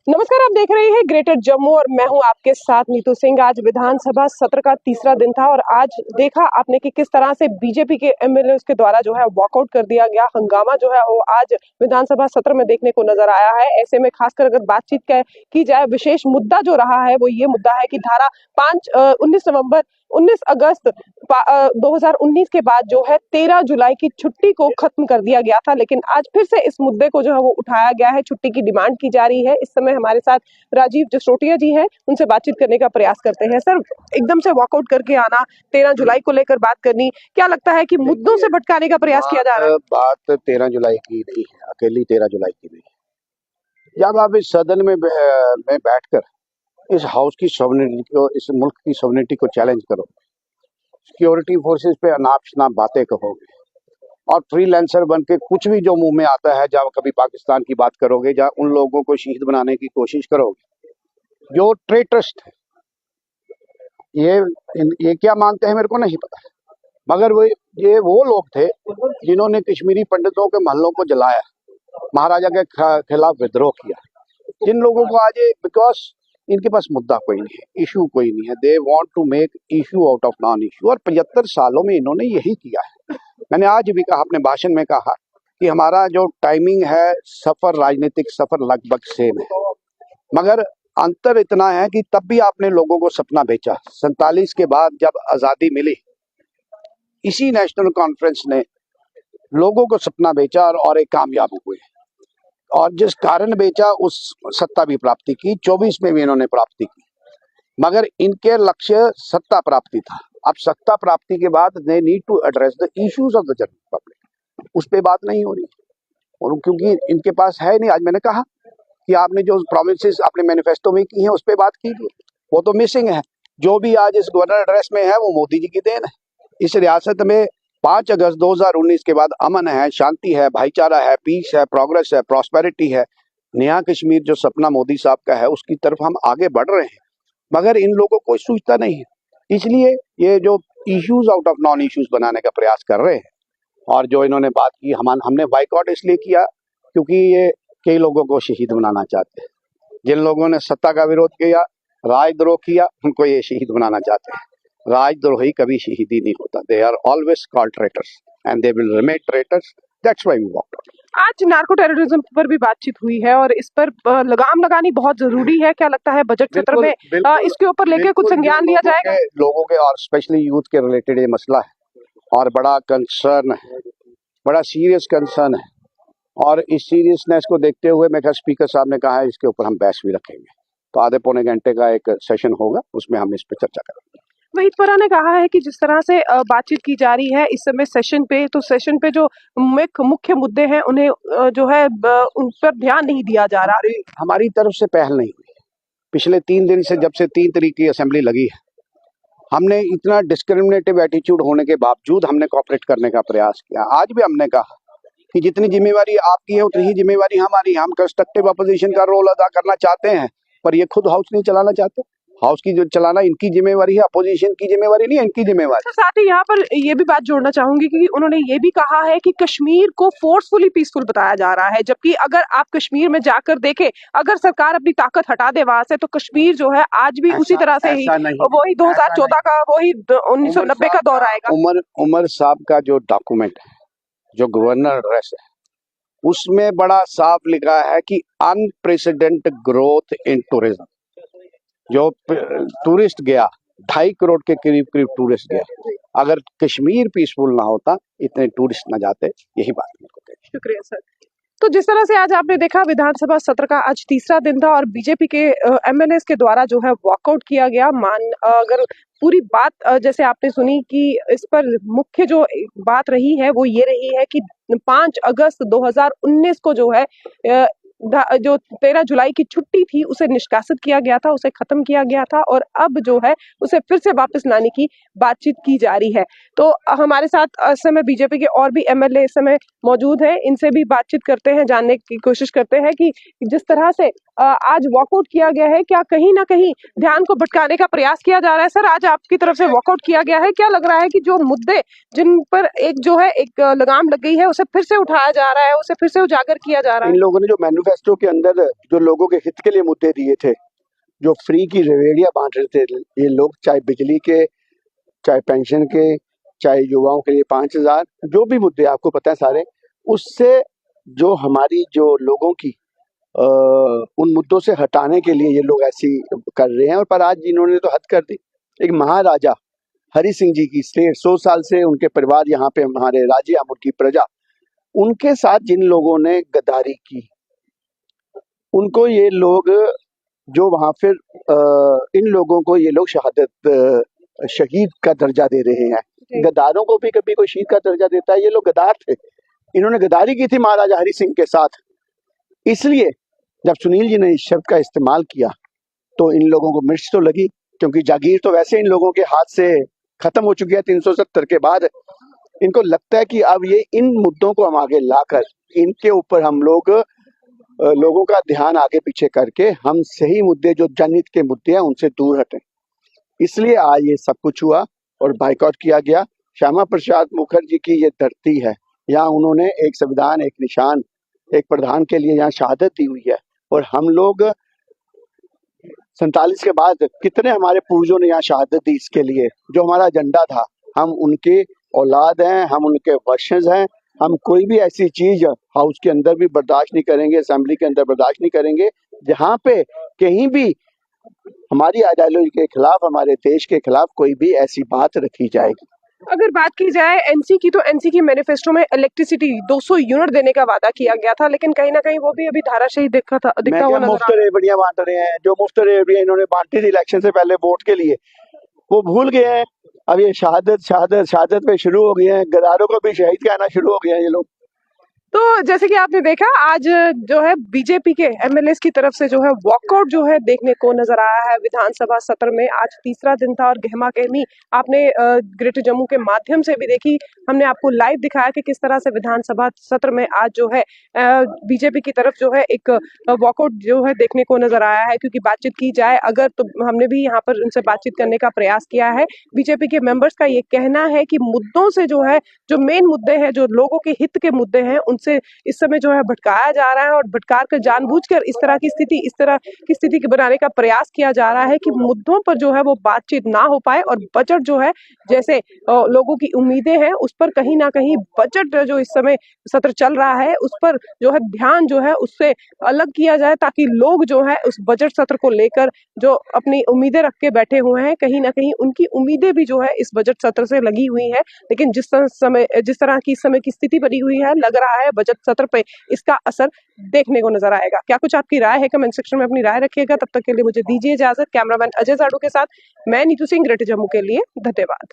नमस्कार, आप देख रहे हैं ग्रेटर जम्मू और मैं हूं आपके साथ नीतू सिंह। आज विधानसभा सत्र का तीसरा दिन था और आज देखा आपने कि किस तरह से बीजेपी के एमएलए के द्वारा जो है वॉकआउट कर दिया गया। हंगामा जो है वो आज विधानसभा सत्र में देखने को नजर आया है। ऐसे में खासकर अगर बातचीत की जाए, विशेष मुद्दा जो रहा है वो ये मुद्दा है कि धारा 19 अगस्त 2019 के बाद जो है 13 जुलाई की छुट्टी को खत्म कर दिया गया था, लेकिन आज फिर से इस मुद्दे को जो है वो उठाया गया है। छुट्टी की डिमांड की जा रही है। इस समय हमारे साथ राजीव जसरोटिया जी हैं, उनसे बातचीत करने का प्रयास करते हैं। सर, एकदम से वॉकआउट करके आना, 13 जुलाई को लेकर बात करनी, क्या लगता है कि मुद्दों से भटकाने का प्रयास किया जा रहा है? बात 13 जुलाई की नहीं है, अकेली 13 जुलाई की नहीं। जब आप इस सदन में बैठकर इस हाउस की सॉवरेनिटी को, इस मुल्क की सॉवरेनिटी को चैलेंज करो, सिक्योरिटी फोर्सेस पे अनाप शनाप बातें कहोगे और फ्रीलांसर बन के कुछ भी जो मुंह में आता है, जब कभी पाकिस्तान की बात करोगे, जहाँ उन लोगों को शहीद बनाने की कोशिश करोगे जो ट्रेटर्स थे, ये क्या मानते हैं मेरे को नहीं पता, मगर ये वो लोग थे जिन्होंने कश्मीरी पंडितों के महलों को जलाया, महाराजा के खिलाफ विद्रोह किया। जिन लोगों को आज, बिकॉज इनके पास मुद्दा कोई नहीं है, इशू कोई नहीं है, they want to make issue out of non issue, और 75 सालों में इन्होंने यही किया है। मैंने आज भी कहा, अपने भाषण में कहा कि हमारा जो टाइमिंग है, सफर, राजनीतिक सफर लगभग सेम है, मगर अंतर इतना है कि तब भी आपने लोगों को सपना बेचा। 47 के बाद जब आजादी मिली, इसी नेशनल कॉन्फ्रेंस ने लोगों को सपना बेचा और एक कामयाब हुए, और जिस कारण बेचा उस सत्ता भी प्राप्ति की। 24 में भी इन्होंने प्राप्ति की, मगर इनके लक्ष्य सत्ता प्राप्ति था। अब सत्ता प्राप्ति के बाद they need to address the issues of the general public, उस पे बात नहीं हो रही, और क्योंकि इनके पास है नहीं। आज मैंने कहा कि आपने जो प्रोमिसेस अपने मैनिफेस्टो में की हैं उस पे बात कीजिए, वो तो मिसिंग है। जो भी आज इस गवर्नर एड्रेस में है वो मोदी जी की देन है। इस रियासत में 5 अगस्त 2019 के बाद अमन है, शांति है, भाईचारा है, पीस है, प्रोग्रेस है, प्रॉस्पेरिटी है। नया कश्मीर जो सपना मोदी साहब का है उसकी तरफ हम आगे बढ़ रहे हैं, मगर इन लोगों को सूझता नहीं है। इसलिए ये जो issues out of non issues बनाने का प्रयास कर रहे हैं, और जो इन्होंने बात की, हमने बाइकआउट इसलिए किया क्योंकि ये कई लोगों को शहीद बनाना चाहते हैं। जिन लोगों ने सत्ता का विरोध किया, राजद्रोह किया, उनको ये शहीद बनाना चाहते हैं। राजद्रोही कभी शहीदी नहीं होता। They are always called traitors and they will remain traitors. That's why we walked out. आज नार्को टेररिज्म पर भी बातचीत हुई है और इस पर लगाम लगानी बहुत जरूरी है। क्या लगता है बजट सत्र में इसके ऊपर लेके कुछ संज्ञान लिया जाएगा? लोगों के और स्पेशली यूथ के रिलेटेड ये मसला है और बड़ा कंसर्न है, बड़ा सीरियस कंसर्न है, और इस सीरियसनेस को देखते हुए मैं स्पीकर साहब ने कहा है इसके ऊपर हम बहस भी रखेंगे। तो आधे पौने घंटे का एक सेशन होगा, उसमें हम इस पर चर्चा करेंगे। वहीद परा ने कहा है कि जिस तरह से बातचीत की जा रही है इस समय सेशन पे, तो सेशन पे जो मुख्य मुद्दे हैं उन्हें जो है उन पर ध्यान नहीं दिया जा रहा। हमारी तरफ से पहल नहीं हुई। पिछले 3 दिन से, जब से 3 तारीख की असेंबली लगी है, हमने इतना डिस्क्रिमिनेटिव एटीट्यूड होने के बावजूद हमने कोऑपरेट करने का प्रयास किया। आज भी हमने कहा कि जितनी जिम्मेवारी आपकी है उतनी ही जिम्मेवारी हमारी। हम कंस्ट्रक्टिव अपोजिशन का रोल अदा करना चाहते हैं, पर ये खुद हाउस नहीं चलाना चाहते। हाउस की जो चलाना इनकी जिम्मेवारी है, अपोजिशन की जिम्मेवारी नहीं है, इनकी जिम्मेवारी। साथ ही यहाँ पर ये भी बात जोड़ना चाहूंगी कि उन्होंने ये भी कहा है कि कश्मीर को फोर्सफुली पीसफुल बताया जा रहा है, जबकि अगर आप कश्मीर में जाकर देखें, अगर सरकार अपनी ताकत हटा दे वहां से, तो कश्मीर जो है आज भी उसी तरह से ही वही 2014 का, वही 1990 का दौर आएगा। उमर साहब का जो डॉक्यूमेंट है, जो गवर्नर एड्रेस है, उसमें बड़ा साफ लिखा है कि अनप्रेसिडेंट ग्रोथ इन टूरिज्म। जो टूरिस्ट गया, 2.5 करोड़ के करीब टूरिस्ट गया। अगर कश्मीर पीसफुल ना होता, इतने टूरिस्ट ना जाते। यही बात मेरे को कहनी। शुक्रिया सर। तो जिस तरह से आज आपने देखा, विधानसभा सत्र का आज तीसरा दिन था और बीजेपी के एमएलए के द्वारा जो है वॉकआउट किया गया। अगर पूरी बात जैसे आपने सुनी कि इस पर मुख्य जो बात रही है वो ये रही है कि 5 अगस्त 2019 को जो है जो 13 जुलाई की छुट्टी थी उसे निष्कासित किया गया था, उसे खत्म किया गया था, और अब जो है उसे फिर से वापस लाने की बातचीत की जा रही है। तो हमारे साथ इस समय बीजेपी के और भी एमएलए इस समय मौजूद हैं, इनसे भी बातचीत करते हैं, जानने की कोशिश करते हैं कि जिस तरह से आज वॉकआउट किया गया है, क्या कहीं ना कहीं ध्यान को भटकाने का प्रयास किया जा रहा है? सर, आज आपकी तरफ से वॉकआउट किया गया है, क्या लग रहा है कि जो मुद्दे जिन पर एक जो है एक लगाम लग गई है उसे फिर से उठाया जा रहा है, उसे फिर से उजागर किया जा रहा है? इन लोगों ने जो मैनिफेस्टो मैनिफेस्टो के अंदर जो लोगों के हित के लिए मुद्दे दिए थे, जो फ्री की रेवड़ियां बांट रहे थे ये लोग, चाहे बिजली के, चाहे पेंशन के, चाहे युवाओं के लिए 5,000, जो भी मुद्दे आपको पता है सारे, उससे जो हमारी जो लोगों की उन मुद्दों से हटाने के लिए ये लोग ऐसी कर रहे हैं। और पर आज इन्होंने तो हद कर दी। एक महाराजा हरि सिंह जी की 150 साल से उनके परिवार यहाँ पे, हमारे राज्य हम उनकी प्रजा, उनके साथ जिन लोगों ने गद्दारी की, उनको ये लोग जो वहां फिर इन लोगों को ये लोग शहादत शहीद का दर्जा दे रहे हैं। गद्दारों को भी कभी कोई शहीद का दर्जा देता है? ये लोग गद्दार थे, इन्होंने गद्दारी की थी महाराजा हरि सिंह के साथ। इसलिए जब सुनील जी ने इस शब्द का इस्तेमाल किया तो इन लोगों को मिर्च तो लगी, क्योंकि जागीर तो वैसे इन लोगों के हाथ से खत्म हो चुकी है 370 के बाद। इनको लगता है कि अब ये इन मुद्दों को हम आगे लाकर इनके ऊपर हम लोग लोगों का ध्यान आगे पीछे करके हम सही मुद्दे जो जनहित के मुद्दे हैं उनसे दूर हटें। इसलिए आज ये सब कुछ हुआ और बाइकआउट किया गया। श्यामा प्रसाद मुखर्जी की ये धरती है, यहाँ उन्होंने एक संविधान, एक निशान, एक प्रधान के लिए यहाँ शहादत दी हुई है। और हम लोग 47 के बाद कितने हमारे पूर्वजों ने यहाँ शहादत दी इसके लिए, जो हमारा एजेंडा था। हम उनके औलाद हैं, हम उनके वंशज हैं। हम कोई भी ऐसी चीज हाउस के अंदर भी बर्दाश्त नहीं करेंगे, असेंबली के अंदर बर्दाश्त नहीं करेंगे जहाँ पे कहीं भी हमारी आइडियोलॉजी के खिलाफ, हमारे देश के खिलाफ कोई भी ऐसी बात रखी जाएगी। अगर बात की जाए एनसी की, तो एनसी की मैनिफेस्टो में इलेक्ट्रिसिटी 200 यूनिट देने का वादा किया गया था, लेकिन कहीं ना कहीं वो भी अभी धाराशाही दिखता हुआ नजर मुफ्त रेवड़ियां बांट रहे हैं। जो मुफ्त रेवड़ियां इन्होंने बांटी थी इलेक्शन से पहले वोट के लिए, वो भूल गए हैं। अब ये शहादत शहादत शहादत पे शुरू हो गए हैं, गद्दारों को भी शहीद कहना शुरू हो गए हैं ये लोग। तो जैसे कि आपने देखा, आज जो है बीजेपी के एमएलए की तरफ से जो है वॉकआउट जो है देखने को नजर आया है विधानसभा सत्र में। आज तीसरा दिन था और गहमा गहमी आपने ग्रेटर जम्मू के माध्यम से भी देखी। हमने आपको लाइव दिखाया कि किस तरह से विधानसभा सत्र में आज जो है बीजेपी की तरफ जो है एक वॉकआउट जो है देखने को नजर आया है। क्योंकि बातचीत की जाए अगर, तो हमने भी यहाँ पर उनसे बातचीत करने का प्रयास किया है। बीजेपी के मेंबर्स का ये कहना है कि मुद्दों से जो है, जो मेन मुद्दे हैं, जो लोगों के हित के मुद्दे हैं, उनसे इस समय जो है भटकाया जा रहा है और भटकार कर जानबूझकर इस तरह की स्थिति बनाने का प्रयास किया जा रहा है कि मुद्दों पर जो है वो बातचीत ना हो पाए। और बजट जो है, जैसे लोगों की उम्मीदें हैं, उस पर कहीं ना कहीं बजट जो इस समय सत्र चल रहा है उस पर जो है ध्यान जो है उससे अलग किया जाए, ताकि लोग जो है उस बजट सत्र को लेकर जो अपनी उम्मीदें रख के बैठे हुए हैं, कहीं ना कहीं उनकी उम्मीदें भी जो है इस बजट सत्र से लगी हुई है। लेकिन जिस तरह की इस समय की स्थिति बनी हुई है, लग रहा है बजट सत्र पे इसका असर देखने को नजर आएगा। क्या कुछ आपकी राय है? कमेंट सेक्शन में अपनी राय रखिएगा। तब तक के लिए मुझे दीजिए इजाजत। कैमरामैन अजय साडू के साथ मैं नीतू सिंह, ग्रेटर जम्मू के लिए। धन्यवाद।